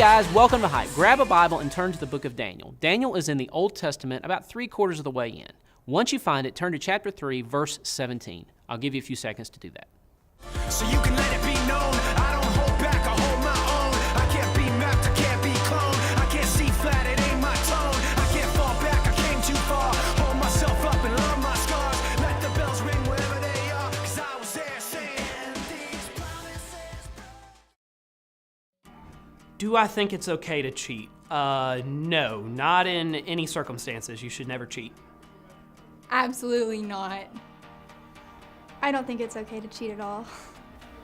guys, welcome to Hype. Grab a Bible and turn to the book of Daniel. Daniel is in the Old Testament about 3/4 of the way in. Once you find it, turn to chapter 3, verse 17. I'll give you a few seconds to do that. So you can let it be known, I don't hold back, I hold my own. I can't be mapped, I can't be cloned. I can't see flat, it ain't my tone. I can't fall back, I came too far. Hold myself up and love my scars. Let the bells ring wherever they are, 'cause I was there saying these promises. Do I think it's okay to cheat? No, not in any circumstances. You should never cheat. Absolutely not. I don't think it's okay to cheat at all.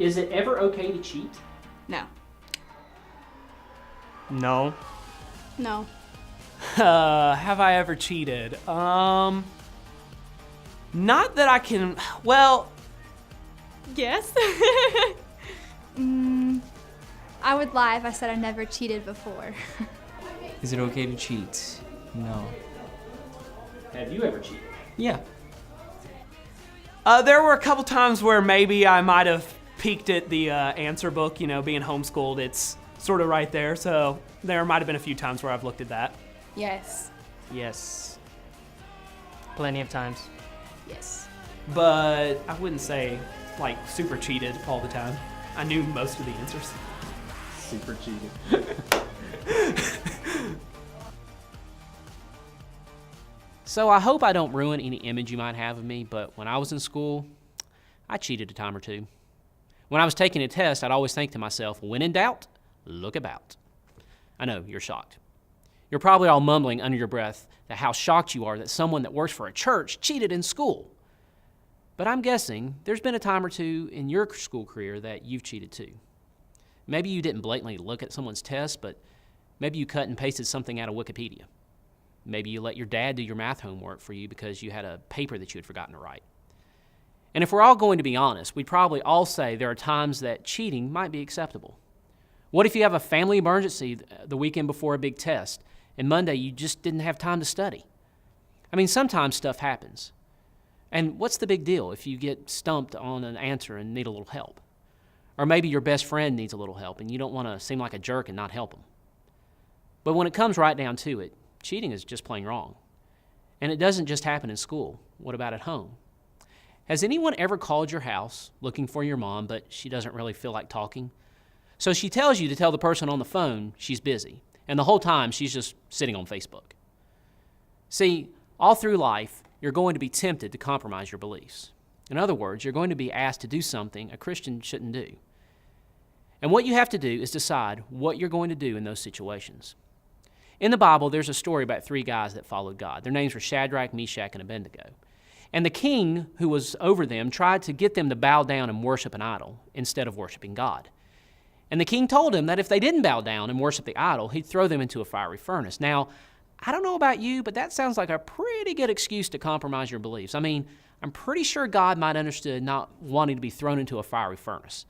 Is it ever okay to cheat? No. No. No. Have I ever cheated? Not that I can, well, Yes. I would lie if I said I never cheated before. Is it okay to cheat? No. Have you ever cheated? Yeah. there were a couple times where maybe I might have peeked at the answer book, being homeschooled, it's sort of right there. So there might have been a few times where I've looked at that. Yes. Yes. Plenty of times. Yes. But I wouldn't say like super cheated all the time. I knew most of the answers. Super cheated. So I hope I don't ruin any image you might have of me, but when I was in school, I cheated a time or two. When I was taking a test, I'd always think to myself, when in doubt, look about. I know, you're shocked. You're probably all mumbling under your breath at how shocked you are that someone that works for a church cheated in school. But I'm guessing there's been a time or two in your school career that you've cheated too. Maybe you didn't blatantly look at someone's test, but maybe you cut and pasted something out of Wikipedia. Maybe you let your dad do your math homework for you because you had a paper that you had forgotten to write. And if we're all going to be honest, we'd probably all say there are times that cheating might be acceptable. What if you have a family emergency the weekend before a big test, and Monday you just didn't have time to study? I mean, sometimes stuff happens. And what's the big deal if you get stumped on an answer and need a little help? Or maybe your best friend needs a little help and you don't want to seem like a jerk and not help them. But when it comes right down to it, cheating is just plain wrong. And it doesn't just happen in school. What about at home? Has anyone ever called your house looking for your mom, but she doesn't really feel like talking? So she tells you to tell the person on the phone she's busy, and the whole time she's just sitting on Facebook. See, all through life, you're going to be tempted to compromise your beliefs. In other words, you're going to be asked to do something a Christian shouldn't do. And what you have to do is decide what you're going to do in those situations. In the Bible, there's a story about 3 guys that followed God. Their names were Shadrach, Meshach, and Abednego. And the king who was over them tried to get them to bow down and worship an idol instead of worshiping God. And the king told them that if they didn't bow down and worship the idol, he'd throw them into a fiery furnace. Now, I don't know about you, but that sounds like a pretty good excuse to compromise your beliefs. I mean, I'm pretty sure God might have understood not wanting to be thrown into a fiery furnace.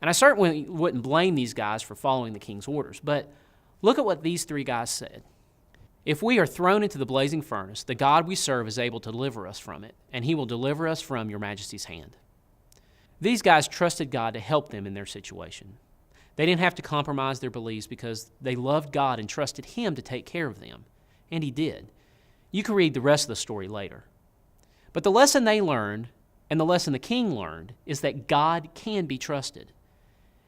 And I certainly wouldn't blame these guys for following the king's orders, but look at what these 3 guys said. If we are thrown into the blazing furnace, the God we serve is able to deliver us from it, and he will deliver us from your majesty's hand. These guys trusted God to help them in their situation. They didn't have to compromise their beliefs because they loved God and trusted him to take care of them, and he did. You can read the rest of the story later. But the lesson they learned, and the lesson the king learned, is that God can be trusted.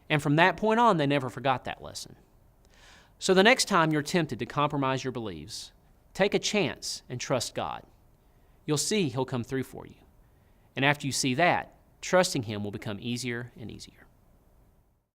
And from that point on, they never forgot that lesson. So the next time you're tempted to compromise your beliefs, take a chance and trust God. You'll see he'll come through for you. And after you see that, trusting him will become easier and easier.